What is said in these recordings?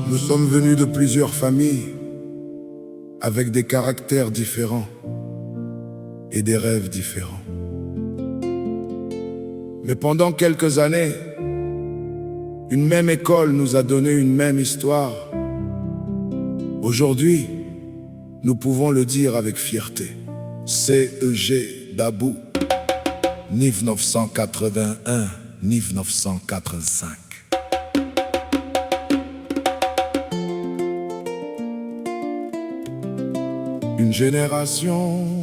Nous sommes venus de plusieurs familles, avec des caractères différents et des rêves différents. Mais pendant quelques années, une même école nous a donné une même histoire. Aujourd'hui, nous pouvons le dire avec fierté. CEG Dabou, 1981-1985. Une génération,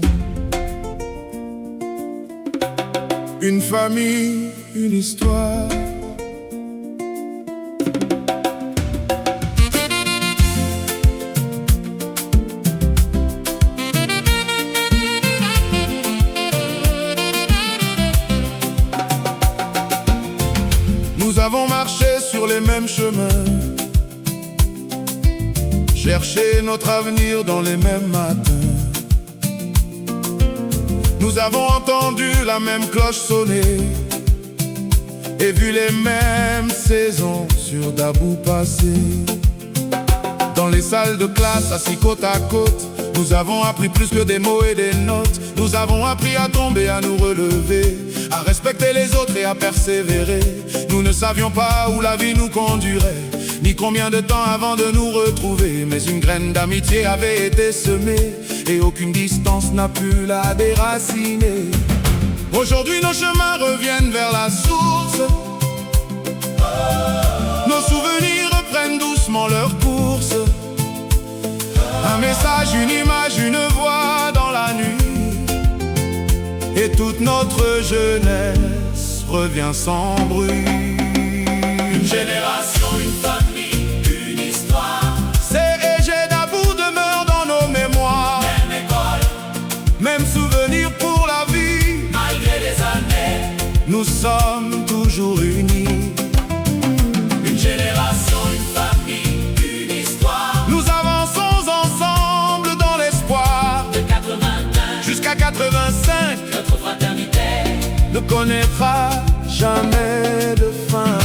une famille, une histoire. Nous avons marché sur les mêmes chemins, cherché notre avenir dans les mêmes matins. Nous avons entendu la même cloche sonner et vu les mêmes saisons sur Dabou passer. Dans les salles de classe, assis côte à côte, nous avons appris plus que des mots et des notes. Nous avons appris à tomber, à nous relever, à respecter les autres et à persévérer. Nous ne savions pas où la vie nous conduirait, ni combien de temps avant de nous retrouver. Mais une graine d'amitié avait été semée, et aucune distance n'a pu la déraciner. Aujourd'hui nos chemins reviennent vers la source. Nos souvenirs reprennent doucement leur course. Un message, une image, une voix dans la nuit, et toute notre jeunesse revient sans bruit. Une génération, une famille, une histoire. CEG Dabou demeure dans nos mémoires. Même école, même souvenir pour la vie. malgré les années. Nous sommes toujours unis. Une génération, une famille, une histoire. Nous avançons ensemble dans l'espoir. De 81 Jusqu'à 85, notre fraternité ne connaîtra jamais de fin.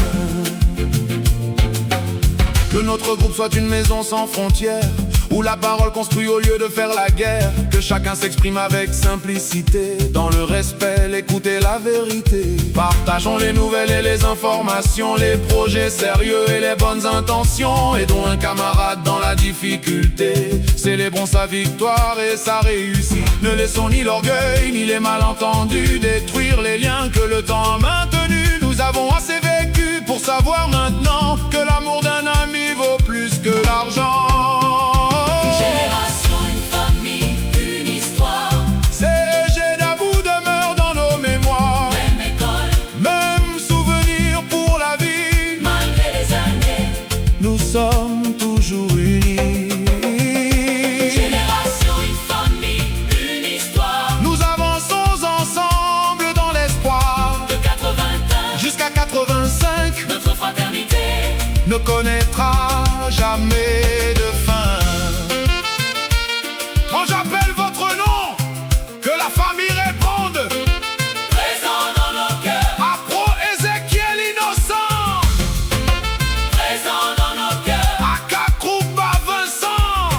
Que notre groupe soit une maison sans frontières, où la parole construit au lieu de faire la guerre. Que chacun s'exprime avec simplicité, dans le respect, l'écoute et la vérité. Partageons les nouvelles et les informations, les projets sérieux et les bonnes intentions. Aidons un camarade dans la difficulté, célébrons sa victoire et sa réussite. Ne laissons ni l'orgueil ni les malentendus détruire les liens que le temps a maintenus. Nous avons assez vécu pour savoir maintenant que l'amour d'un ami vaut plus que l'argent. Une génération, une famille, une histoire. CEG Dabou demeure dans nos mémoires. Même école, Même souvenir pour la vie. malgré les années. Nous sommes toujours unis. Une génération, une famille, une histoire. Nous avançons ensemble dans l'espoir. De 81 Jusqu'à 85, notre fraternité ne connaîtra jamais de fin. Quand j'appelle votre nom, que la famille réponde. présent dans nos cœurs. Apro Ézéchiel innocent, Présent dans nos cœurs. Akakrouba Vincent,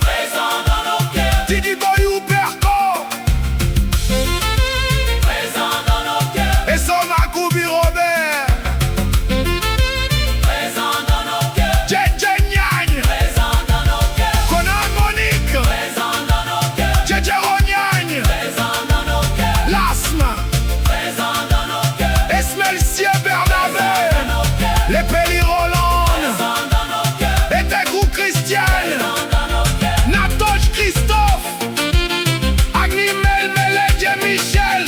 Présent dans nos cœurs. Didi Boyou Perco, Présent dans nos cœurs. et son Akoubi Robert, Présent dans nos cœurs. Djedje Nyagne, Présent dans nos cœurs. Conan Monique, Présent dans nos cœurs. Djedje Ronyagne, Présent dans nos cœurs. Lasma, Présent dans nos cœurs. Esmel Sie Bernabé, Dans nos cœurs. les Pelli Roland, Présent dans nos cœurs. et Tegrou Christiane, Dans nos cœurs. Natoche Christophe, Agni Meledje Michel,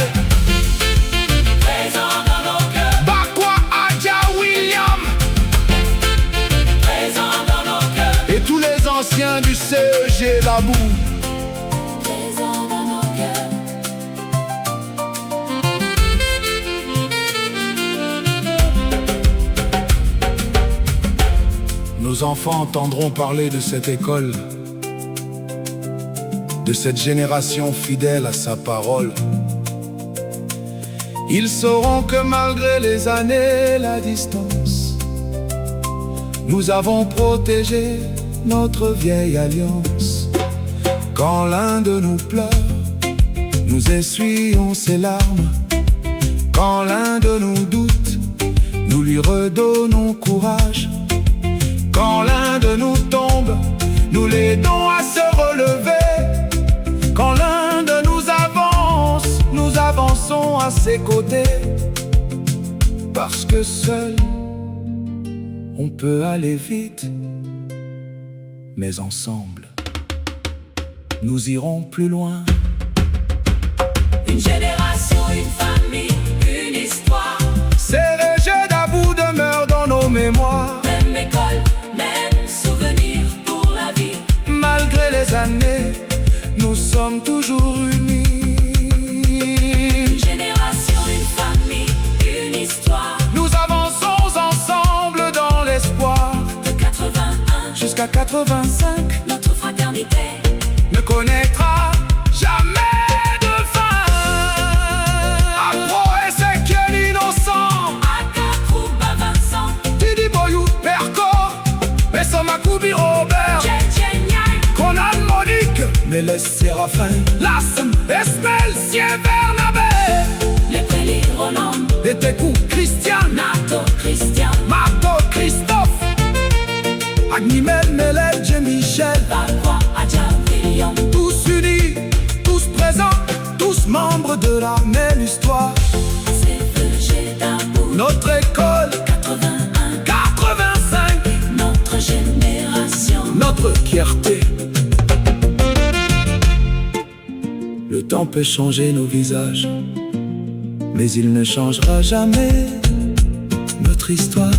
Présent dans nos cœurs. Bakwa Adja William, Présent dans nos cœurs. et tous les anciens du CEG Dabou. Présent dans nos cœurs. Nos enfants entendront parler de cette école, de cette génération fidèle à sa parole. Ils sauront que malgré les années, la distance, Nous avons protégé notre vieille alliance. Quand l'un de nous pleure, nous essuyons ses larmes. Quand l'un de nous doute, nous lui redonnons courage. Quand l'un de nous tombe, nous l'aidons à se relever. Quand l'un de nous avance, nous avançons à ses côtés. Parce que seul, on peut aller vite, mais ensemble, nous irons plus loin. Une génération, une famille, une histoire. Ces jeux d'Abou demeurent dans nos mémoires. Même école, même souvenir pour la vie. Malgré les années, nous sommes toujours unis. Une génération, une famille, une histoire. Nous avançons ensemble dans l'espoir. De 81 Jusqu'à 85, notre fraternité ne connaîtra jamais de fin. Afro et Ezekiel innocent, Akakouba Vincent, Didi Boyou, Perco, Bessoma Koubi Robert, Tchétchéniaï, Conan Monique, Méles Séraphin, Lassem, Esmel, Sier-Bernabé, les Prélis Roland, et Tekou, Christian, Nato Christian, Marco, Christophe, Agnimel, Meled, Michel. Valois, Adja, William. Tous unis, tous présents, tous membres de la même histoire. CEG d'Abou, Notre école, 81, 85, notre génération. notre fierté. Le temps peut changer nos visages, mais il ne changera jamais notre histoire.